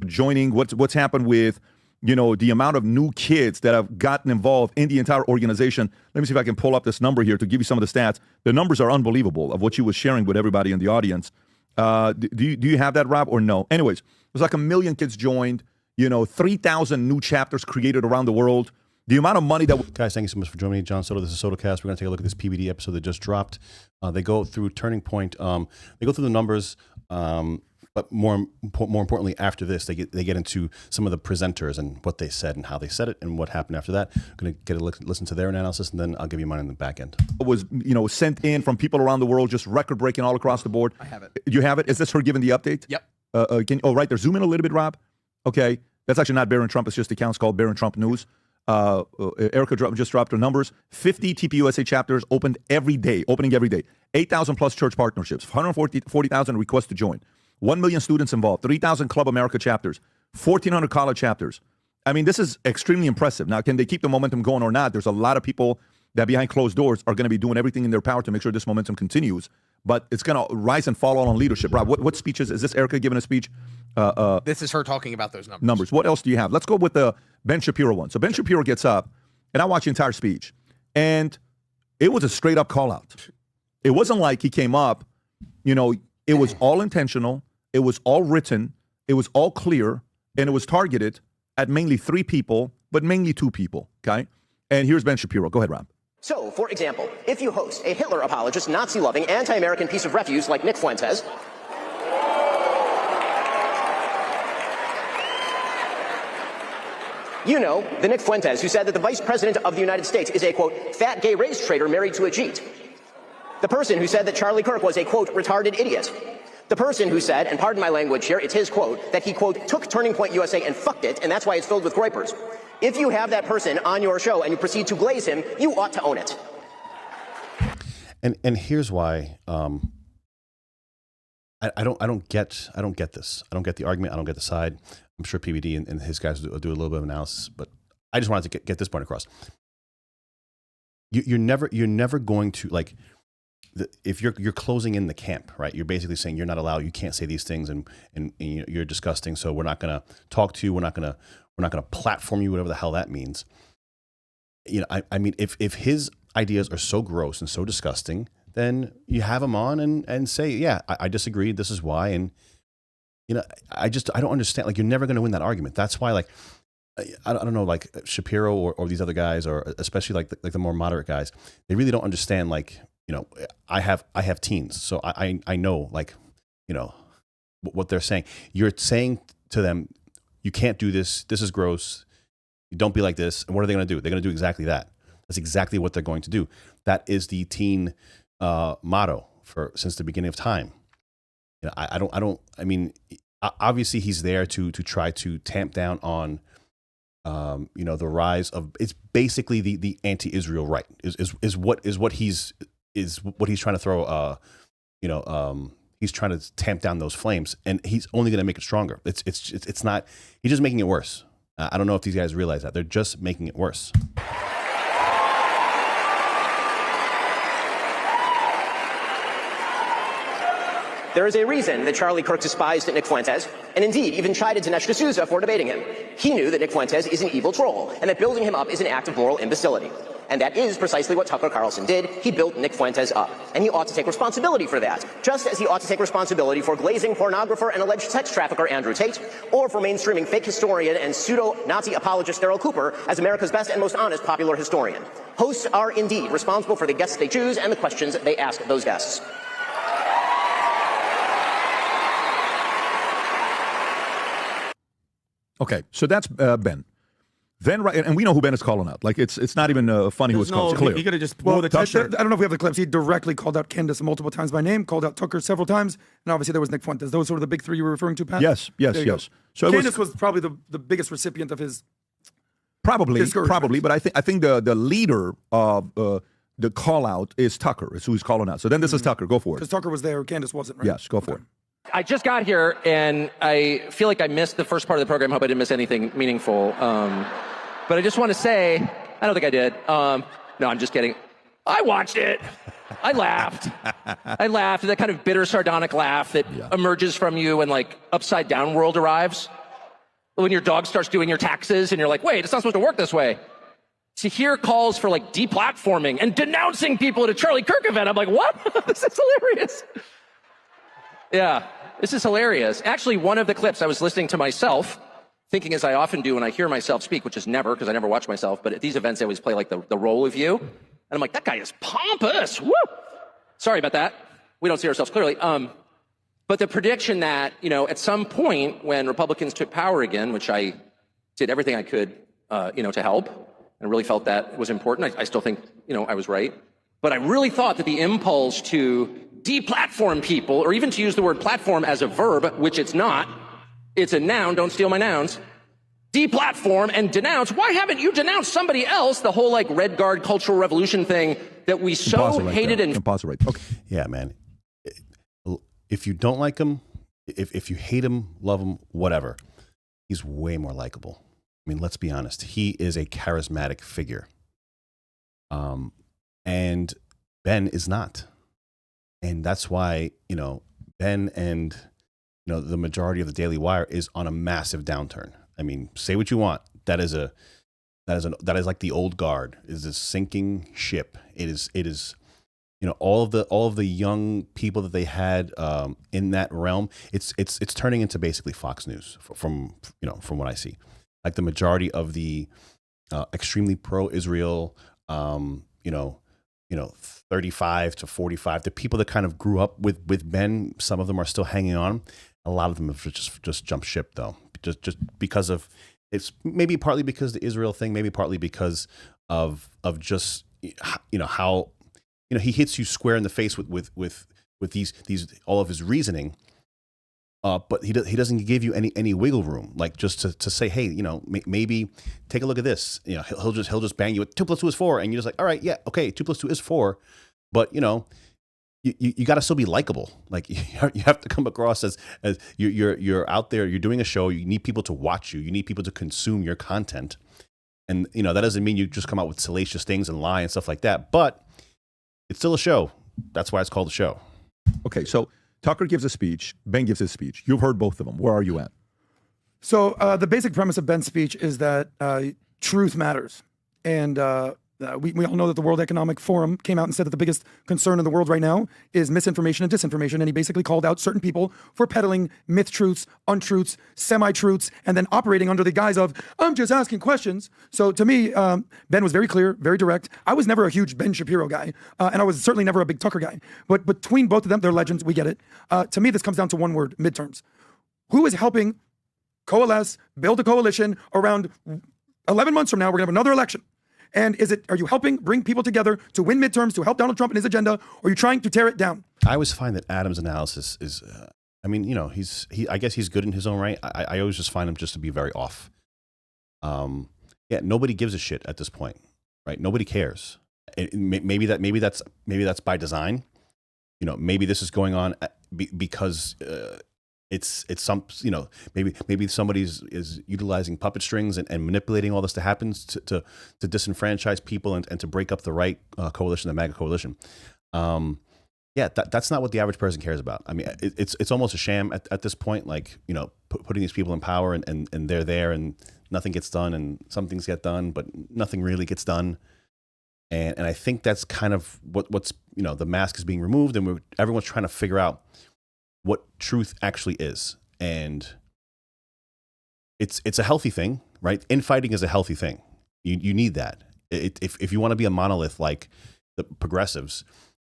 joining, what's happened with, the amount of new kids that have gotten involved in the entire organization. Let me see if I can pull up this number here to give you some of the stats. The numbers are unbelievable of what you were sharing with everybody in the audience. Do you have that, Rob, or no? Anyways, there's like 1 million kids joined, 3,000 new chapters created around the world. The amount of money that... Guys, thank you so much for joining me. John Soto, this is SotoCast. We're going to take a look at this PBD episode that just dropped. They go through Turning Point. They go through the numbers, but more importantly, after this, they get into some of the presenters and what they said and how they said it and what happened after that. I'm going to get a listen to their analysis, and then I'll give you mine in the back end. It was, sent in from people around the world, just record-breaking all across the board. I have it. You have it? Is this her giving the update? Yep. Right there. Zoom in a little bit, Rob. Okay. That's actually not Barron Trump. It's just the account's called Barron Trump News. Erica just dropped her numbers. 50 TPUSA chapters opening every day. 8,000 plus church partnerships. 140,000 requests to join. 1 million students involved. 3,000 Club America chapters. 1,400 college chapters. I mean, this is extremely impressive. Now, can they keep the momentum going or not? There's a lot of people that behind closed doors are going to be doing everything in their power to make sure this momentum continues. But it's going to rise and fall on leadership. Rob, what speeches? Is this Erica giving a speech? This is her talking about those numbers. Numbers. What else do you have? Let's go with the Ben Shapiro one. So Ben Shapiro gets up, and I watch the entire speech, and it was a straight-up call-out. It wasn't like he came up, it was all intentional, it was all written, it was all clear, and it was targeted at mainly 3 people, but mainly 2 people, okay? And here's Ben Shapiro. Go ahead, Rob. So, for example, if you host a Hitler apologist, Nazi-loving, anti-American piece of refuse like Nick Fuentes, the Nick Fuentes who said that the vice president of the United States is a, quote, fat gay race traitor married to a Jeet. The person who said that Charlie Kirk was a, quote, retarded idiot. The person who said, and pardon my language here, it's his quote, that he, quote, took Turning Point USA and fucked it, and that's why it's filled with groypers. If you have that person on your show and you proceed to glaze him, you ought to own it. And here's why I don't get this. I don't get the argument. I don't get the side. I'm sure PBD and his guys will do a little bit of analysis, but I just wanted to get this point across. You're never going to, like, if you're closing in the camp, right? You're basically saying you're not allowed. You can't say these things, and you're disgusting. So we're not going to talk to you. We're not going to platform you, whatever the hell that means. I mean, if his ideas are so gross and so disgusting, then you have him on and say, yeah, I disagree. This is why. And, I don't understand. Like, you're never going to win that argument. That's why, like, I don't know, like Shapiro or these other guys, or especially like the more moderate guys, they really don't understand. Like, I have teens, so I know, like, what they're saying. You're saying to them, you can't do this. This is gross. Don't be like this. And what are they going to do? They're going to do exactly that. That's exactly what they're going to do. That is the teen motto since the beginning of time. I mean, obviously he's there to try to tamp down on, the rise of, it's basically the anti-Israel right is what he's trying to throw, he's trying to tamp down those flames, and he's only going to make it stronger. It's not, he's just making it worse. I don't know if these guys realize that. They're just making it worse. There is a reason that Charlie Kirk despised Nick Fuentes, and indeed even chided Dinesh D'Souza for debating him. He knew that Nick Fuentes is an evil troll, and that building him up is an act of moral imbecility. And that is precisely what Tucker Carlson did. He built Nick Fuentes up, and he ought to take responsibility for that, just as he ought to take responsibility for glazing pornographer and alleged sex trafficker Andrew Tate, or for mainstreaming fake historian and pseudo-Nazi apologist Daryl Cooper as America's best and most honest popular historian. Hosts are indeed responsible for the guests they choose and the questions they ask those guests. Okay, so that's Ben. Then, right, and we know who Ben is calling out. Like, it's not even funny who it's called. It's clear. He could have just blown the t-shirt. I don't know if we have the clips. He directly called out Candice multiple times by name, called out Tucker several times, and obviously there was Nick Fuentes. Those were the big 3 you were referring to, Pat? Yes. So Candice was probably the biggest recipient of his probably, but I think the leader of the call out is Tucker. Is who he's calling out. So then this is Tucker. Go for it. Because Tucker was there, Candice wasn't, right? Yes, go for it. I just got here, and I feel like I missed the first part of the program. Hope I didn't miss anything meaningful. But I just want to say, I don't think I did. No, I'm just kidding. I watched it. I laughed. That kind of bitter, sardonic laugh that emerges from you when, like, Upside Down World arrives. when your dog starts doing your taxes and you're like, wait, it's not supposed to work this way. To hear calls for like deplatforming and denouncing people at a Charlie Kirk event, I'm like, what? This is hilarious. Yeah, this is hilarious. Actually, one of the clips I was listening to myself, thinking as I often do when I hear myself speak, which is never, because I never watch myself, but at these events I always play like the role of you. And I'm like, that guy is pompous. Woo! Sorry about that. We don't see ourselves clearly. But the prediction that, at some point when Republicans took power again, which I did everything I could, to help, and really felt that was important. I still think, I was right. But I really thought that the impulse to deplatform people, or even to use the word platform as a verb, which it's not, it's a noun, don't steal my nouns, deplatform and denounce. Why haven't you denounced somebody else? The whole like Red Guard Cultural Revolution thing that we so hated and... Okay. Yeah, man. If you don't like him, if you hate him, love him, whatever, he's way more likable. I mean, let's be honest. He is a charismatic figure. And Ben is not. And that's why, Ben and, the majority of the Daily Wire is on a massive downturn. I mean, say what you want. That is like the old guard. It is a sinking ship. It is, all of the young people that they had in that realm. It's turning into basically Fox News from what I see. Like the majority of the extremely pro-Israel, 35 to 45, the people that kind of grew up with Ben, some of them are still hanging on. A lot of them have just jumped ship, though, just because of, it's maybe partly because the Israel thing, maybe partly because of just how he hits you square in the face with these all of his reasoning. But he doesn't give you any wiggle room, like just to say, hey, maybe take a look at this. He'll just bang you with 2 + 2 is 4, and you're just like, all right, yeah, okay, 2 + 2 is 4, but you got to still be likable. Like you have to come across as you're out there, you're doing a show, you need people to watch you, you need people to consume your content, and that doesn't mean you just come out with salacious things and lie and stuff like that, but it's still a show. That's why it's called a show. Okay, so Tucker gives a speech. Ben gives his speech. You've heard both of them. Where are you at? So the basic premise of Ben's speech is that truth matters. And we all know that the World Economic Forum came out and said that the biggest concern in the world right now is misinformation and disinformation. And he basically called out certain people for peddling myth truths, untruths, semi-truths, and then operating under the guise of, I'm just asking questions. So to me, Ben was very clear, very direct. I was never a huge Ben Shapiro guy, and I was certainly never a big Tucker guy. But between both of them, they're legends, we get it. To me, this comes down to one word, midterms. Who is helping coalesce, build a coalition around 11 months from now, we're going to have another election. And are you helping bring people together to win midterms, to help Donald Trump and his agenda, or are you trying to tear it down? I always find that Adam's analysis is, I guess he's good in his own right. I always just find him just to be very off. Nobody gives a shit at this point, right? Nobody cares. Maybe that's by design. Maybe this is going on because it's some, maybe somebody is utilizing puppet strings and manipulating all this to happen to disenfranchise people and to break up the right coalition, the MAGA coalition. That's not what the average person cares about. I mean, it's almost a sham at this point, like, putting these people in power and they're there and nothing gets done, and some things get done, but nothing really gets done. And I think that's kind of what's, the mask is being removed, and everyone's trying to figure out what truth actually is. And it's a healthy thing, right? Infighting is a healthy thing. You need that. If you want to be a monolith like the progressives,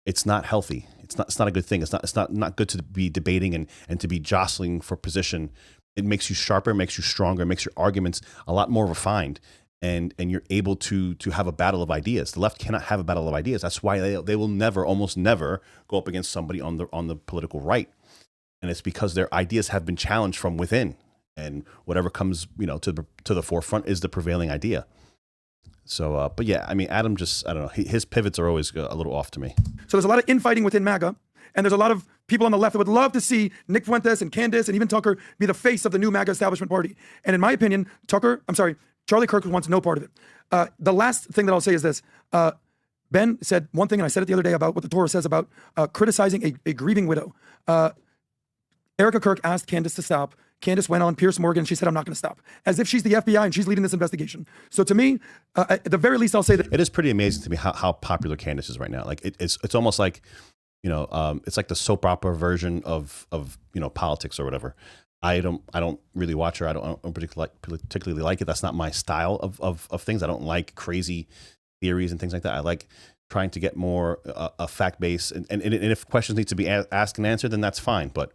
it's not healthy. It's not a good thing. It's not good to be debating and to be jostling for position. It makes you sharper, makes you stronger, makes your arguments a lot more refined, and you're able to have a battle of ideas. The left cannot have a battle of ideas. That's why they will almost never go up against somebody on the political right. And it's because their ideas have been challenged from within, and whatever comes, to the forefront is the prevailing idea. So, but yeah, I mean, Adam I don't know, his pivots are always a little off to me. So there's a lot of infighting within MAGA, and there's a lot of people on the left that would love to see Nick Fuentes and Candice and even Tucker be the face of the new MAGA establishment party. And in my opinion, Charlie Kirk wants no part of it. The last thing that I'll say is this. Ben said one thing, and I said it the other day about what the Torah says about criticizing a grieving widow. Erica Kirk asked Candice to stop. Candice went on Pierce Morgan and she said, I'm not going to stop. As if she's the FBI and she's leading this investigation. So to me, at the very least, I'll say that. It is pretty amazing to me how popular Candice is right now. Like it's almost like, it's like the soap opera version of politics or whatever. I don't really watch her. I don't particularly like it. That's not my style of things. I don't like crazy theories and things like that. I like trying to get more a fact base, and if questions need to be asked and answered, then that's fine. But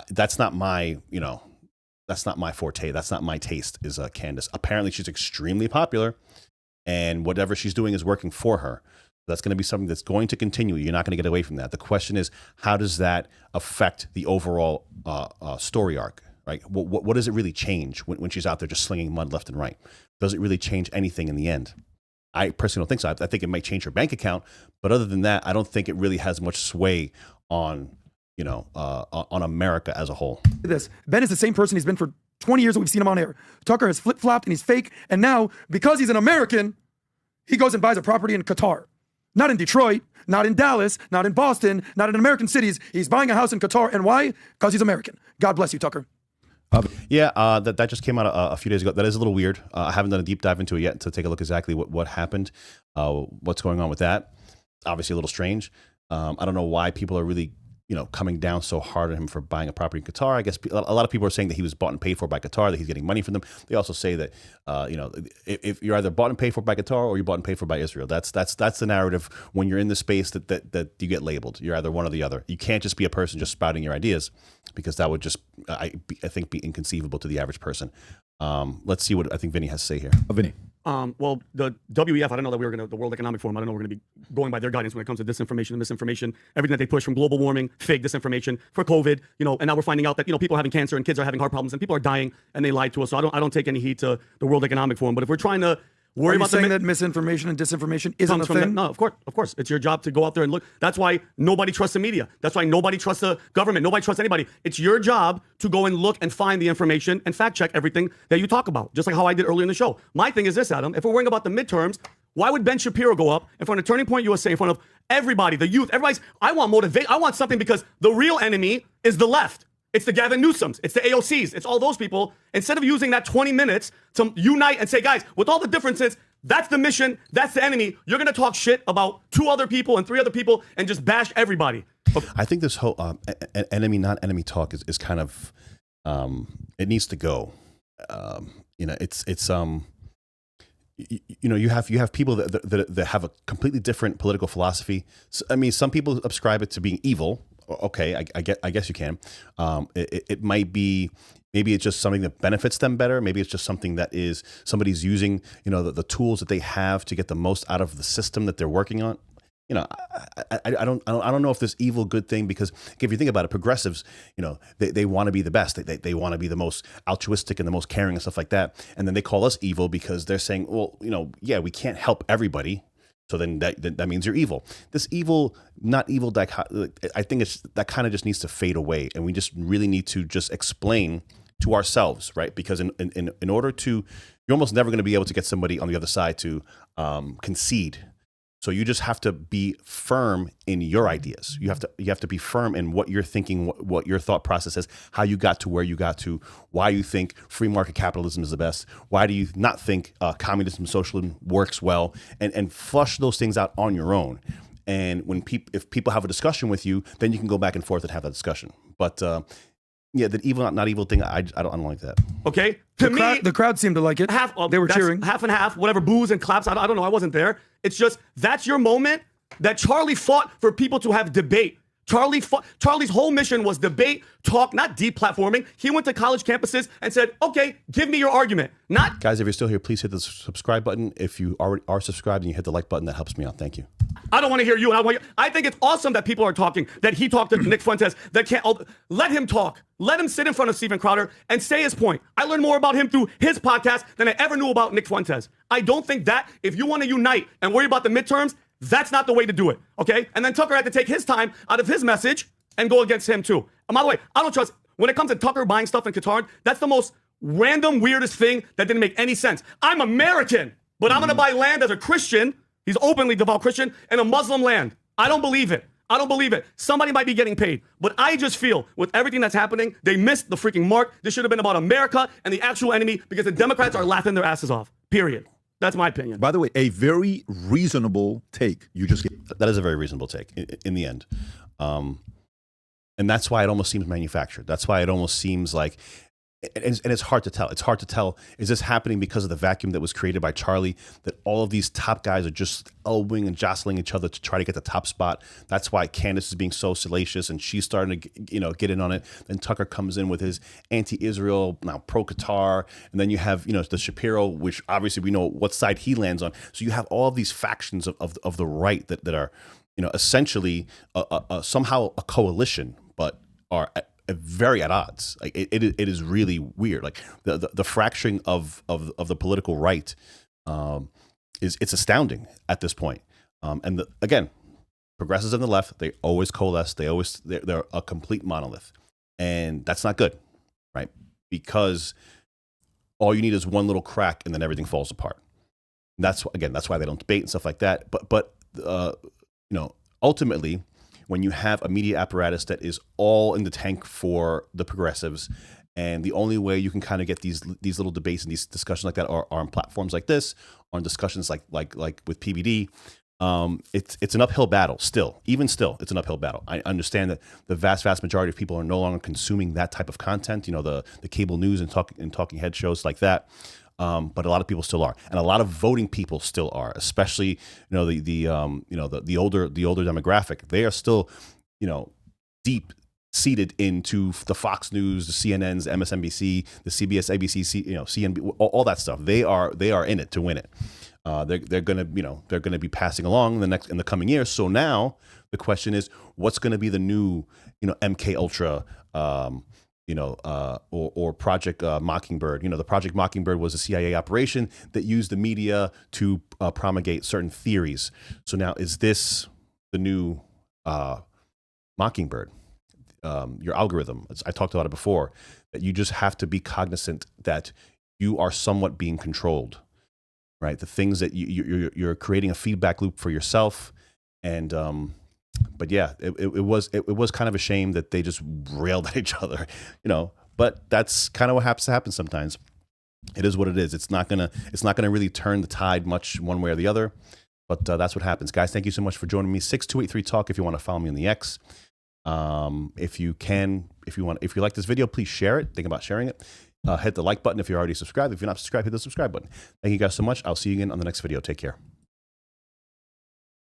that's not my that's not my forte. That's not my taste. Is Candice? Apparently, she's extremely popular, and whatever she's doing is working for her. That's going to be something that's going to continue. You're not going to get away from that. The question is, how does that affect the overall story arc? Right? What does it really change when she's out there just slinging mud left and right? Does it really change anything in the end? I personally don't think so. I think it might change her bank account, but other than that, I don't think it really has much sway on on America as a whole. Ben is the same person he's been for 20 years that we've seen him on air. Tucker has flip-flopped and he's fake, and now because he's an American, he goes and buys a property in Qatar. Not in Detroit, not in Dallas, not in Boston, not in American cities. He's buying a house in Qatar. And why? Because he's American. God bless you, Tucker. That just came out a few days ago. That is a little weird. I haven't done a deep dive into it yet to take a look exactly what happened, what's going on with that. Obviously a little strange. I don't know why people are really coming down so hard on him for buying a property in Qatar. I guess a lot of people are saying that he was bought and paid for by Qatar, that he's getting money from them. They also say that, if you're either bought and paid for by Qatar or you're bought and paid for by Israel, that's the narrative when you're in the space that you get labeled. You're either one or the other. You can't just be a person just spouting your ideas, because that would just, I think, be inconceivable to the average person. Let's see what I think Vinny has to say here. Vinny. Well, the WEF, I don't know that the World Economic Forum, I don't know we're going to be going by their guidance when it comes to disinformation and misinformation, everything that they push from global warming, fake disinformation for COVID, and now we're finding out that, people are having cancer and kids are having heart problems and people are dying and they lied to us. So I don't take any heed to the World Economic Forum. But if we're trying to worry about saying that misinformation and disinformation isn't a thing? No, of course. It's your job to go out there and look. That's why nobody trusts the media. That's why nobody trusts the government. Nobody trusts anybody. It's your job to go and look and find the information and fact check everything that you talk about, just like how I did earlier in the show. My thing is this, Adam. If we're worrying about the midterms, why would Ben Shapiro go up in front of Turning Point USA, in front of everybody, the youth, I want motivate. I want something, because the real enemy is the left. It's the Gavin Newsoms. It's the AOCs. It's all those people. Instead of using that 20 minutes to unite and say, guys, with all the differences, that's the mission. That's the enemy. You're going to talk shit about 2 other people and 3 other people and just bash everybody. I think this whole enemy, not enemy talk is kind of, it needs to go. You have people that have a completely different political philosophy. I mean, some people ascribe it to being evil. Okay, I guess you can. It might be, maybe it's just something that benefits them better. Maybe it's just something that is somebody's using, the tools that they have to get the most out of the system that they're working on. I don't know if this evil good thing, because if you think about it, progressives, they want to be the best. They want to be the most altruistic and the most caring and stuff like that. And then they call us evil because they're saying, well, we can't help everybody. So then that means you're evil. This evil, not evil, I think that kind of just needs to fade away. And we just really need to just explain to ourselves, right? Because in order to, you're almost never going to be able to get somebody on the other side to concede. So you just have to be firm in your ideas. You have to be firm in what you're thinking, what your thought process is, how you got to where you got to, why you think free market capitalism is the best, why do you not think communism, socialism works well, and flush those things out on your own. And if people have a discussion with you, then you can go back and forth and have that discussion. But the evil, not evil thing, I don't like that. Okay, the crowd seemed to like it. They were cheering. Half and half, whatever, boos and claps. I don't know. I wasn't there. It's just, that's your moment that Charlie fought for people to have debate. Charlie's whole mission was debate, talk, not deplatforming. He went to college campuses and said, okay, give me your argument. Not Guys, if you're still here, please hit the subscribe button. If you already are subscribed and you hit the like button, that helps me out. Thank you. I don't want to hear you. I think it's awesome that people are talking, that he talked to Nick Fuentes, let him talk. Let him sit in front of Steven Crowder and say his point. I learned more about him through his podcast than I ever knew about Nick Fuentes. I don't think that if you want to unite and worry about the midterms, that's not the way to do it, okay? And then Tucker had to take his time out of his message and go against him too. And by the way, I don't trust, when it comes to Tucker buying stuff in Qatar, that's the most random, weirdest thing that didn't make any sense. I'm American, but I'm going to buy land as a Christian, he's openly devout Christian, in a Muslim land. I don't believe it. I don't believe it. Somebody might be getting paid. But I just feel with everything that's happening, they missed the freaking mark. This should have been about America and the actual enemy because the Democrats are laughing their asses off. Period. That's my opinion. By the way, a very reasonable take you just gave. That is a very reasonable take in the end. And that's why it almost seems manufactured. That's why it almost seems like, and it's hard to tell. It's hard to tell, is this happening because of the vacuum that was created by Charlie, that all of these top guys are just elbowing and jostling each other to try to get the top spot? That's why Candice is being so salacious and she's starting to get in on it. Then Tucker comes in with his anti-Israel, now pro-Qatar. And then you have, the Shapiro, which obviously we know what side he lands on. So you have all of these factions of the right that are, essentially somehow a coalition, but are very at odds. Like it is really weird. Like the fracturing of the political right it's astounding at this point. And again, progressives on the left, they always coalesce. They're a complete monolith, and that's not good, right? Because all you need is one little crack, and then everything falls apart. And that's why they don't debate and stuff like that. But ultimately, when you have a media apparatus that is all in the tank for the progressives, and the only way you can kind of get these little debates and these discussions like that are on platforms like this, on discussions like with PBD, it's an uphill battle still. Even still, it's an uphill battle. I understand that the vast majority of people are no longer consuming that type of content, the cable news and talking head shows like that. But a lot of people still are, and a lot of voting people still are, especially the older demographic. They are still deep seated into the Fox News, the CNNs, MSNBC, the CBS, ABC, CNB, all that stuff. They are in it to win it. They're gonna be passing along in the coming years. So now the question is, what's going to be the new MK Ultra? Or Project Mockingbird. The Project Mockingbird was a CIA operation that used the media to promulgate certain theories. So now, is this the new Mockingbird? Your algorithm. I talked about it before, that you just have to be cognizant that you are somewhat being controlled, right? The things that you're creating a feedback loop for yourself, and but yeah, it was kind of a shame that they just railed at each other, But that's kind of what happens to happen sometimes. It is what it is. It's not gonna really turn the tide much one way or the other. But that's what happens, guys. Thank you so much for joining me. 6283 Talk. If you want to follow me on the X, if you like this video, please share it. Think about sharing it. Hit the like button if you're already subscribed. If you're not subscribed, hit the subscribe button. Thank you guys so much. I'll see you again on the next video. Take care.